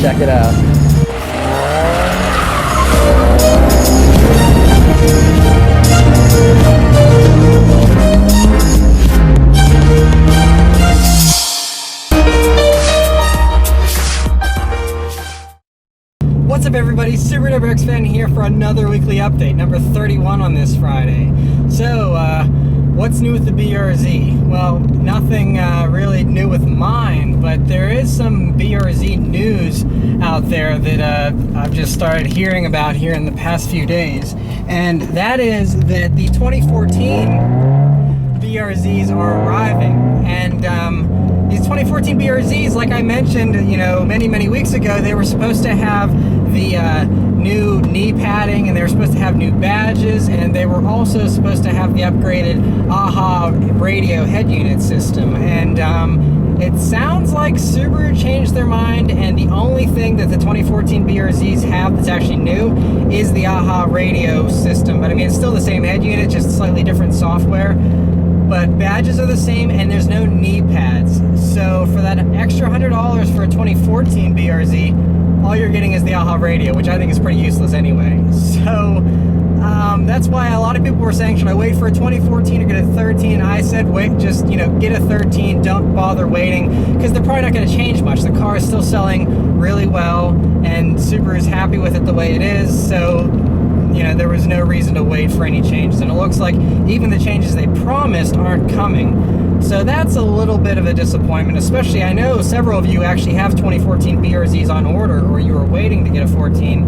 check it out. What's up everybody, SuperDuperX fan here for another weekly update, number 31 on this Friday. So, what's new with the BRZ? Well, nothing really new with mine, but there is some BRZ news out there that I've just started hearing about here in the past few days. And that is that the 2014 BRZs are arriving. And these 2014 BRZs, like I mentioned, many weeks ago, they were supposed to have the new knee padding, and they were supposed to have new badges, and they were also supposed to have the upgraded AHA radio head unit system. And it sounds like Subaru changed their mind, and the only thing that the 2014 BRZs have that's actually new is the AHA radio system. But I mean, it's still the same head unit, just slightly different software. But badges are the same, and there's no knee pads. So for that extra $100 for a 2014 BRZ, all you're getting is the AHA radio, which I think is pretty useless anyway. So that's why a lot of people were saying, should I wait for a 2014 or get a 13? I said, wait, just get a 13. Don't bother waiting, because they're probably not going to change much. The car is still selling really well, and Subaru is happy with it the way it is. So there was no reason to wait for any changes, and it looks like even the changes they promised aren't coming. So that's a little bit of a disappointment, especially I know several of you actually have 2014 BRZs on order, or you were waiting to get a 14,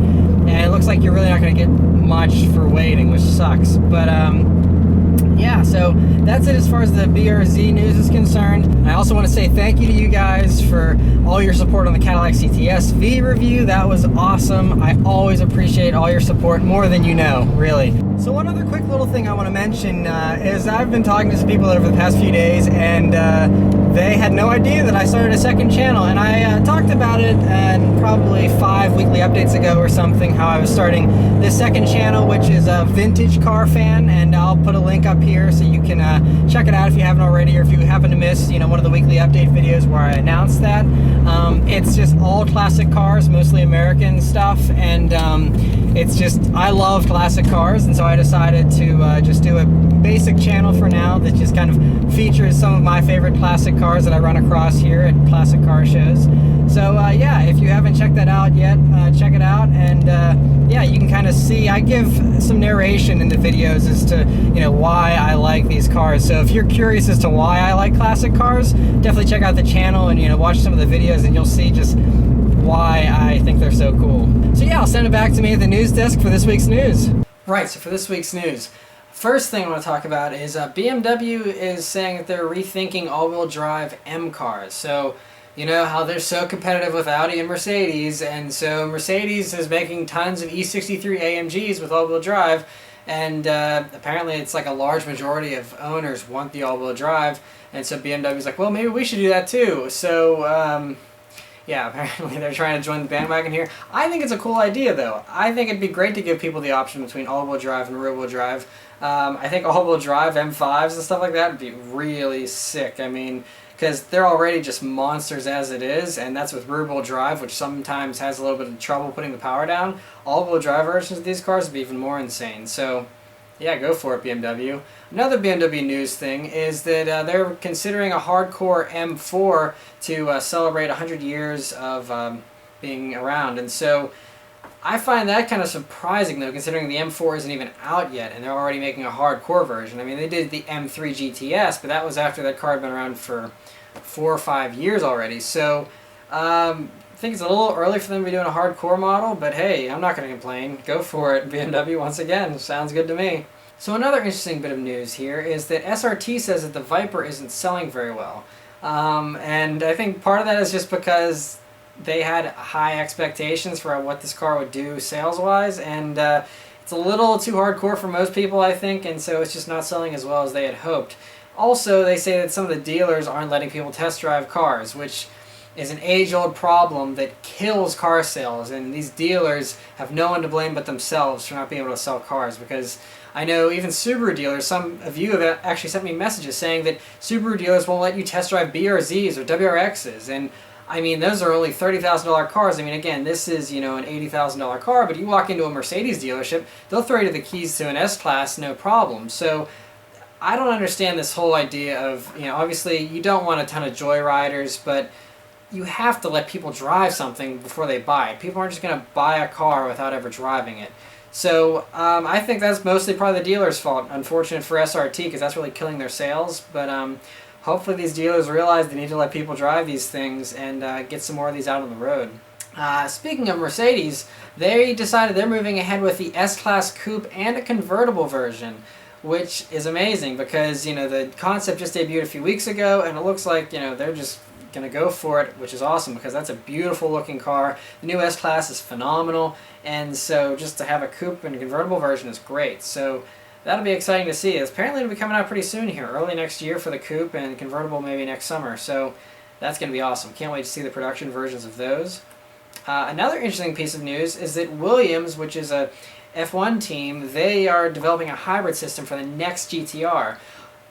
and it looks like you're really not going to get much for waiting, which sucks. But yeah, so that's it as far as the BRZ news is concerned. I also want to say thank you to you guys for all your support on the Cadillac CTS V review. That was awesome. I always appreciate all your support, more than you know, really. So one other quick little thing I want to mention is I've been talking to some people over the past few days, and they had no idea that I started a second channel, and I talked about it probably 5 weekly updates ago or something, how I was starting this second channel, which is a vintage car fan, and I'll put a link up here so you can check it out if you haven't already, or if you happen to miss one of the weekly update videos where I announced that. It's just all classic cars, mostly American stuff, and it's just, I love classic cars, and so I decided to just do a basic channel for now that just kind of features some of my favorite classic cars that I run across here at classic car shows. So yeah, if you haven't checked that out yet, check it out, and yeah, you can kind of see, I give some narration in the videos as to why I like these cars. So if you're curious as to why I like classic cars, definitely check out the channel and watch some of the videos, and you'll see just why I think they're so cool. So yeah, I'll send it back to me at the news desk for this week's news. Right, so for this week's news, first thing I want to talk about is BMW is saying that they're rethinking all-wheel drive M cars. So you know how they're so competitive with Audi and Mercedes, and so Mercedes is making tons of E63 AMGs with all-wheel drive, and apparently it's like a large majority of owners want the all-wheel drive, and so BMW's like, well, maybe we should do that too. So yeah, apparently they're trying to join the bandwagon here. I think it's a cool idea, though. I think it'd be great to give people the option between all-wheel drive and rear-wheel drive. I think all-wheel drive M5s and stuff like that would be really sick. I mean, because they're already just monsters as it is, and that's with rear-wheel drive, which sometimes has a little bit of trouble putting the power down. All-wheel drive versions of these cars would be even more insane. So yeah, go for it, BMW. Another BMW news thing is that they're considering a hardcore M4 to celebrate 100 years of being around. And so I find that kind of surprising, though, considering the M4 isn't even out yet, and they're already making a hardcore version. I mean, they did the M3 GTS, but that was after that car had been around for 4 or 5 years already. So I think it's a little early for them to be doing a hardcore model, but hey, I'm not going to complain. Go for it, BMW, once again. Sounds good to me. So another interesting bit of news here is that SRT says that the Viper isn't selling very well. And I think part of that is just because they had high expectations for what this car would do sales-wise, and it's a little too hardcore for most people, I think, and so it's just not selling as well as they had hoped. Also, they say that some of the dealers aren't letting people test drive cars, which is an age-old problem that kills car sales, and these dealers have no one to blame but themselves for not being able to sell cars, because I know even Subaru dealers, some of you have actually sent me messages saying that Subaru dealers won't let you test drive BRZs or WRXs, and I mean, those are only $30,000 cars. I mean, again, this is, you know, an $80,000 car, but you walk into a Mercedes dealership, they'll throw you the keys to an S-Class, no problem. So I don't understand this whole idea of, you know, obviously you don't want a ton of joyriders, but you have to let people drive something before they buy it. People aren't just going to buy a car without ever driving it. So I think that's mostly probably the dealer's fault. Unfortunate for SRT, because that's really killing their sales. But hopefully these dealers realize they need to let people drive these things and get some more of these out on the road. Speaking of Mercedes, they decided they're moving ahead with the S-Class Coupe and a convertible version, which is amazing because, you know, the concept just debuted a few weeks ago, and it looks like, you know, they're just going to go for it, which is awesome because that's a beautiful looking car. The new S-Class is phenomenal, and so just to have a coupe and a convertible version is great. So that'll be exciting to see. Apparently it'll be coming out pretty soon here, early next year for the coupe, and convertible maybe next summer. So that's going to be awesome. Can't wait to see the production versions of those. Another interesting piece of news is that Williams, which is a F1 team, they are developing a hybrid system for the next GTR.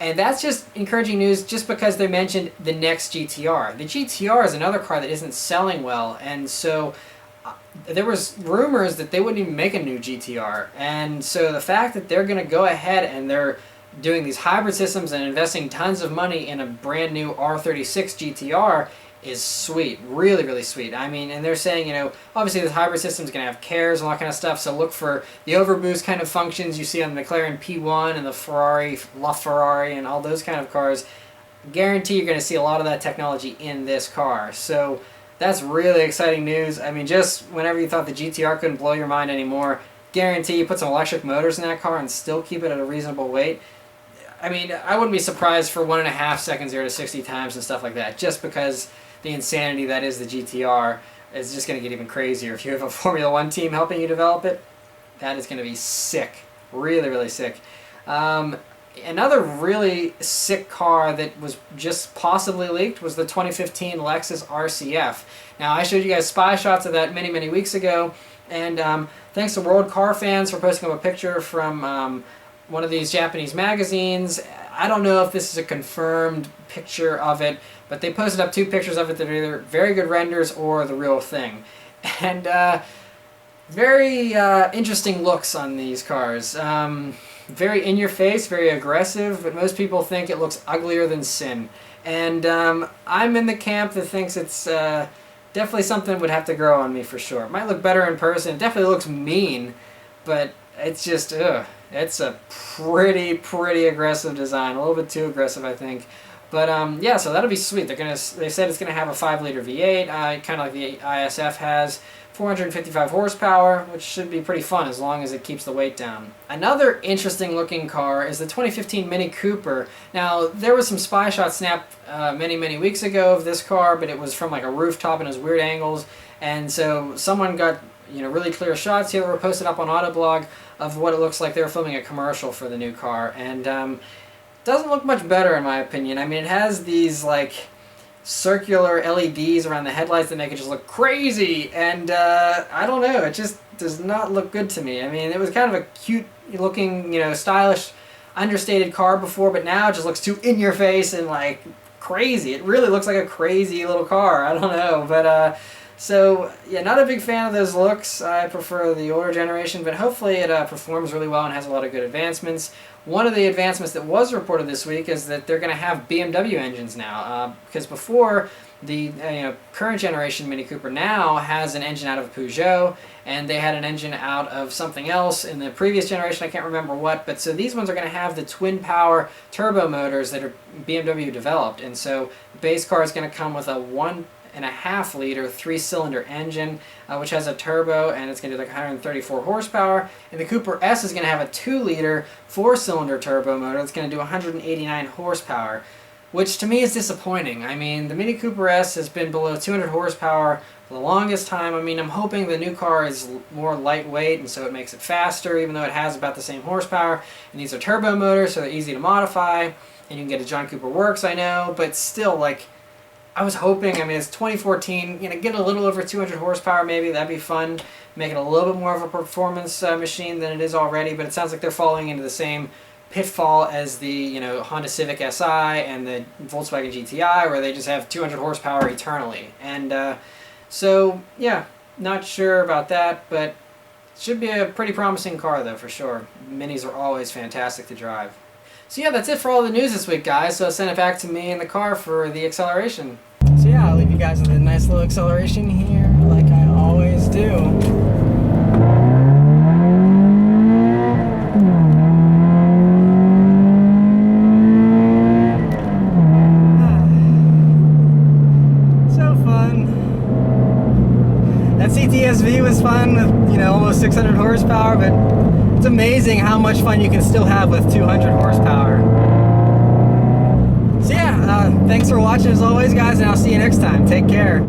And that's just encouraging news just because they mentioned the next GTR. The GTR is another car that isn't selling well, and so there was rumors that they wouldn't even make a new GTR. And so the fact that they're going to go ahead and they're doing these hybrid systems and investing tons of money in a brand new R36 GTR is sweet, really, really sweet. I mean, and they're saying, you know, obviously this hybrid system is going to have cares and all that kind of stuff, so look for the overboost kind of functions you see on the McLaren P1 and the Ferrari, LaFerrari, and all those kind of cars. Guarantee you're going to see a lot of that technology in this car. So that's really exciting news. I mean, just whenever you thought the GTR couldn't blow your mind anymore, guarantee you put some electric motors in that car and still keep it at a reasonable weight. I mean, I wouldn't be surprised for 1.5 seconds 0 to 60 times and stuff like that, just because the insanity that is the GTR is just going to get even crazier. If you have a Formula One team helping you develop it, that is going to be sick. Really, really sick. Another really sick car that was just possibly leaked was the 2015 Lexus Rcf. Now, I showed you guys spy shots of that many, many weeks ago, and thanks to World Car Fans for posting up a picture from one of these Japanese magazines. I don't know if this is a confirmed picture of it, but they posted up 2 pictures of it that are either very good renders or the real thing. And very interesting looks on these cars. Very in your face, very aggressive, but most people think it looks uglier than sin. And I'm in the camp that thinks it's definitely something that would have to grow on me for sure. It might look better in person. It definitely looks mean, but it's just, it's a pretty aggressive design. A little bit too aggressive, I think. But yeah, so that'll be sweet. They said it's gonna have a 5-liter V8, kind of like the ISF has, 455 horsepower, which should be pretty fun as long as it keeps the weight down. Another interesting looking car is the 2015 Mini Cooper. Now, there was some spy shots snapped many weeks ago of this car, but it was from like a rooftop and it was weird angles, and so someone got, you know, really clear shots here that were posted up on Autoblog of what it looks like they were filming a commercial for the new car, and doesn't look much better in my opinion. I mean, it has these like circular LEDs around the headlights that make it just look crazy, and I don't know, it just does not look good to me. I mean, it was kind of a cute looking, you know, stylish, understated car before, but now it just looks too in your face and like crazy. It really looks like a crazy little car. I don't know, but so yeah, not a big fan of those looks. I prefer the older generation, but hopefully it performs really well and has a lot of good advancements. One of the advancements that was reported this week is that they're going to have BMW engines now, because before the current generation Mini Cooper now has an engine out of a Peugeot, and they had an engine out of something else in the previous generation. I can't remember what, but so these ones are going to have the twin power turbo motors that are BMW developed, and so the base car is going to come with a 1.5-liter 3-cylinder engine, which has a turbo, and it's going to do like 134 horsepower. And the Cooper S is going to have a 2-liter 4-cylinder turbo motor that's going to do 189 horsepower, which to me is disappointing. I mean, the Mini Cooper S has been below 200 horsepower for the longest time. I mean, I'm hoping the new car is more lightweight, and so it makes it faster, even though it has about the same horsepower. And these are turbo motors, so they're easy to modify, and you can get a John Cooper Works, I know, but still, like, I was hoping, I mean, it's 2014, you know, get a little over 200 horsepower maybe, that'd be fun. Make it a little bit more of a performance machine than it is already, but it sounds like they're falling into the same pitfall as the, you know, Honda Civic Si and the Volkswagen GTI, where they just have 200 horsepower eternally. And so, yeah, not sure about that, but should be a pretty promising car though, for sure. Minis are always fantastic to drive. So yeah, that's it for all the news this week, guys. So send it back to me in the car for the acceleration. So yeah, I'll leave you guys with a nice little acceleration here, like I always do. CTSV was fun with, you know, almost 600 horsepower, but it's amazing how much fun you can still have with 200 horsepower. So yeah, thanks for watching as always, guys, and I'll see you next time. Take care.